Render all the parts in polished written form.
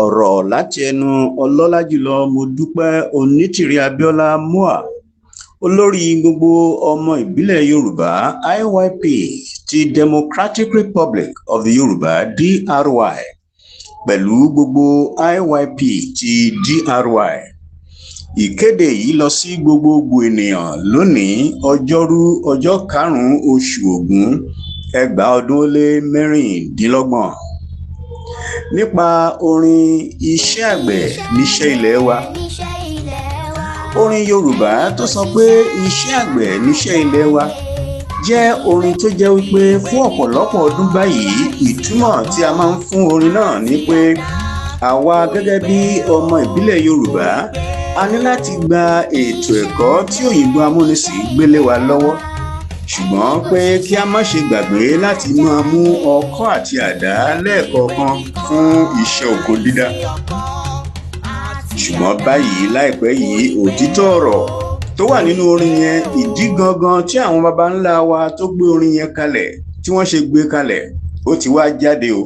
ọ̀rọ̀ láti ẹnu ọlọ́lá jùlọ Modúpẹ́ Onítìrí Abíọ́lá MOA, olórí gbogbo ọmọ ìbílẹ̀ Yorùbá IYP ti Democratic Republic of the Yorùbá DRY pẹ̀lú gbogbo IYP ti DRY. Ìkéde yìí lọ sí gbogbogbò ènìyàn lónìí ọjọ́rú ọjọ́ 5 oṣù Ògún 2024 nípa orin iṣẹ́ àgbẹ̀ níṣẹ́ ilẹ̀ wa. Orin Yorùbá tó sọ pé iṣẹ́ àgbẹ̀ níṣẹ́ ilẹ̀ wa jẹ́ orin tó jẹ́ wípé fún ọ̀pọ̀lọpọ̀ ọdún báyìí ìtumọ̀ tí a máa ń fún orin náà ni pé àwa gẹ́gẹ́ bí ọmọ ìbílẹ̀ Yorùbá a ní láti gba ètò ẹ̀kọ́ tí òyìnbó amúnisìn gbélé wa lọ́wọ́, ṣùgbọ́n pé kí a má ṣe gbàgbé láti máa mú ọkọ́ àti àdá lẹ́ẹ̀kọ̀ọ̀kan fún iṣẹ́ oko dídá. Ṣùgbọ́n báyìí láìpẹ́ yìí òtítọ́ ọ̀rọ̀ tó wà nínú orin yẹn, ìdí gangan tí àwọn baba ńlá wa tó gbé orin yẹn kalẹ̀ tí wọ́n ṣe gbé kalẹ̀ ó ti wá jáde o.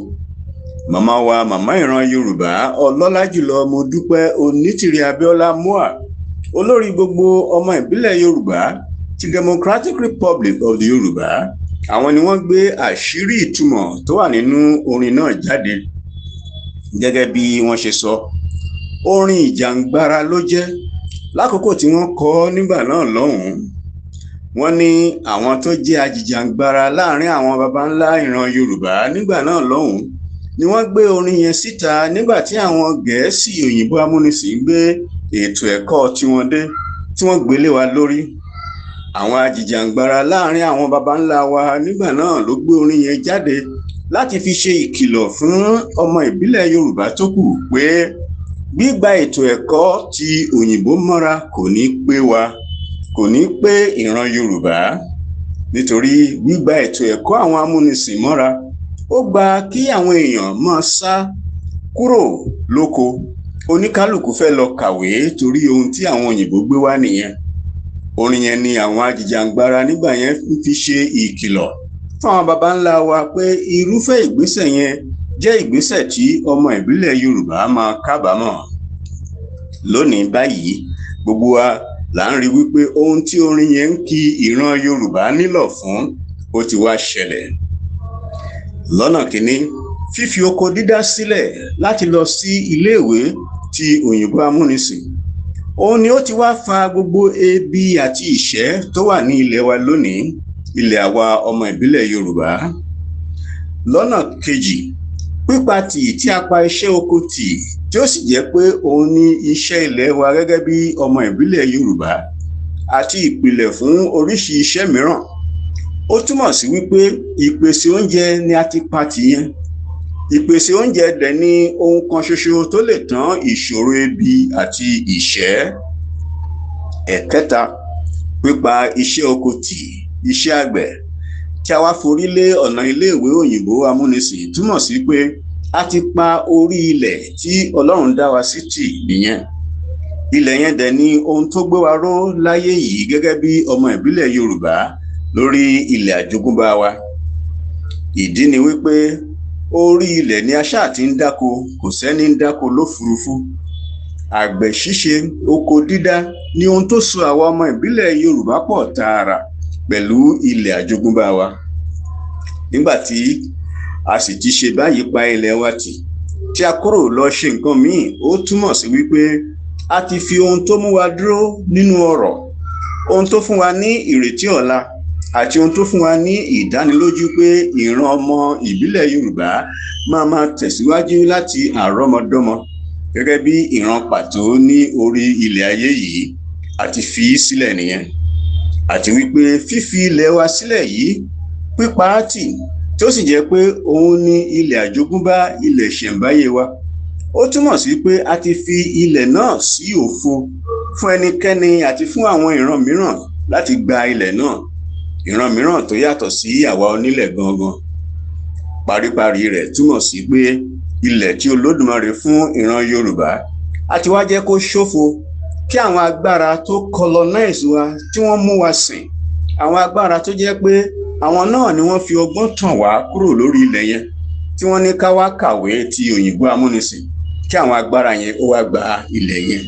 Màmá wa, màmá ìran Yorùbá, ọlọ́lá jùlọ Modúpẹ́ Onítìrí Abíọ́lá MOA, olórí gbogbo ọmọ ìbílẹ̀ Yorùbá ti Democratic Republic of the Yorùbá, àwọn ni wọ́n gbé àṣírí ìtumọ̀ tó wà nínú orin náà jáde. Gẹ́gẹ́ bí wọ́n ṣe sọ, orin ìjàngbara ló jẹ́ lákòókò tí wọ́n kọ nígbà náà lọ́hùn-ún. Wọ́n ní àwọn tó jẹ́ ajìjàngbara láàrin àwọn baba ńlá ìran Yorùbá nígbà náà lọ́hùn-ún ni wọ́n gbé orin yẹn síta nígbà tí àwọn Gẹ̀ẹ́sì òyìnbó amúnisìn gbé ètò ẹ̀kọ́ tiwọn dé tí wọ́n gbélé wa lórí. Àwọn ajìjàngbara láàrin àwọn baba ńlá wa nígbà náà ló gbé orin yẹn jáde láti fi ṣe ìkìlọ̀ fún ọmọ ìbílẹ̀ Yorùbá tó kù pé gbígba ètò ẹ̀kọ́ tí òyìnbó mọ́ra kò ní pé wa, kò ní pé ìran Yorùbá, nítorí gbígba ètò ẹ̀kọ́ àwọn amúnisìn mọ́ra ó gba kí àwọn èèyàn máa sá kúrò lóko. Oníkálùkù fẹ́ lọ kàwé torí ohun tí àwọn òyìnbó gbé wá nìyẹn. Orin yẹn ni àwọn ajìjàngbara nígbà yẹn fi ṣe ìkìlọ̀ fún àwọn baba ńlá wa pé irúfẹ́ ìgbésẹ̀ yẹn jẹ́ ìgbésẹ̀ tí ọmọ ìbílẹ̀ Yorùbá máa kábàámọ̀. Lónìí báyìí gbogbo wa là ń rí wípé ohun tí orin yẹn ń kí ìran Yorùbá nílọ̀ fún ó ti wá ṣẹlẹ̀. Lọ́nà kìíní, fífi oko dídá sílẹ̀ láti lọ sí iléèwé ti òyìnbó amúnisìn, òun ni ó ti wá fa gbogbo ebi àti ìṣẹ́ tó wà ní ilẹ̀ wa lónìí, ilẹ̀ àwa ọmọ ìbílẹ̀ Yorùbá. Lọ́nà kejì, pípa tì tí a pa iṣẹ́ oko tì tí ó sì jẹ́ pé òun ni iṣẹ́ ilẹ̀ wa gẹ́gẹ́ bí ọmọ ìbílẹ̀ Yorùbá àti ìpìlẹ̀ fún oríṣi iṣẹ́ mìíràn. Ó túmọ̀ sí wípé ìpèsè oúnjẹ ni a ti pa tì yẹn. Ìpèsè oúnjẹ dẹ̀ ni ohun kan ṣoṣo tó lè tán ìṣòro ebi àti ìṣẹ́. Ẹ̀kẹta, pípa iṣẹ́ oko tì, iṣẹ́ àgbẹ̀ tí a wá forí lé ọ̀nà iléèwé òyìnbó amúnisìn túmọ̀ sí pé a ti pa orí ilẹ̀ tí Ọlọ́run dá wa sí tì nìyẹn. Ilẹ̀ yẹn dẹ̀ ni ohun tó gbé wa ró láyé yìí gẹ́gẹ́ bí ọmọ ìbílẹ̀ Yorùbá lórí ilẹ̀ àjogúnbá wa. Ìdí ni wípé orí ilẹ̀ ni a ṣáà ti ń dáko, kò sẹ́ni ń dáko lófurufú. Àgbẹ̀ ṣíṣe, oko dídá ni ohun tó so àwa ọmọ ìbílẹ̀ Yorùbá pọ̀ tààrà pẹ̀lú ilẹ̀ àjogúnbá wa. Nígbà tí a sì ti ṣe báyìí pa ilẹ̀ wa tì tí a kúrò lọ ṣe nǹkan míì, ó túmọ̀ sí wípé a ti fi ohun tó mú wa dúró nínú ọrọ̀, ohun tó fún wa ní ìrètí ọ̀la àti ohun tó fún wa ní ìdánilójú pé ìran ọmọ ìbílẹ̀ Yorùbá máa tẹ̀síwájú láti àrọ́mọdọ́mọ gẹ́gẹ́ bí ìran pàtó ní orí ilẹ̀ ayé yìí àti fi sílẹ̀ nìyẹn. Àti wípé fífi ilẹ̀ wa sílẹ̀ yìí, pípa á tì tí ó sì jẹ́ pé òun ni ilẹ̀ àjogúnbá, ilẹ̀ ìṣẹ̀ǹbáyé wa, ó túmọ̀ sí pé a ti fi ilẹ̀ náà sí òfo fún ẹnikẹ́ni àti fún àwọn ìran mìíràn láti gba ilẹ̀ náà, ìran mìíràn tó yàtọ̀ sí àwa onílẹ̀ gangan. Paríparí rẹ̀ túmọ̀ sí pé ilẹ̀ tí Olódùmarè fún ìran Yorùbá a ti wá jẹ́ kó ṣófo kí àwọn agbára tó colonize wa tí wọ́n mú wa sìn, àwọn agbára tó jẹ́ pé àwọn náà ni wọ́n fi ọgbọ́n tàn wá kúrò lórí ilẹ̀ yẹn tí wọ́n ní ká wá kàwé ti òyìnbó amúnisìn, kí àwọn agbára yẹn ó wá gba ilẹ̀ yẹn.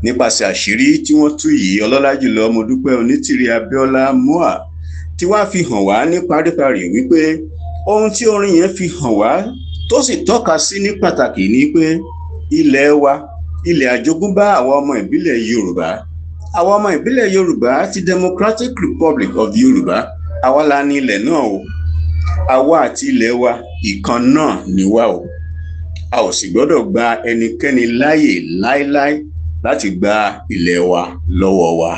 Nípasẹ̀ àṣírí tí wọ́n tú yìí, ọlọ́lá jùlọ Modúpẹ́ Onítìrí Abíọ́lá MOA tí wá fi hàn wá ní paríparí wípé ohun tí orin yẹn fi hàn wá tó sì tọ́ka sí ní pàtàkì ni pé ilẹ̀ wa, ilẹ̀ àjogúnbá àwọn ọmọ ìbílẹ̀ Yorùbá, àwọn ọmọ ìbílẹ̀ Yorùbá ti Democratic Republic of Yorùbá, àwa la ní ilẹ̀ náà o. Àwa àti ilẹ̀ wa ìkan náà ni wá o. A ò sì gbọ́dọ̀ gba ẹnikẹ́ni láàyè láéláé láti gba ilẹ̀ wa lọ́wọ́ wa.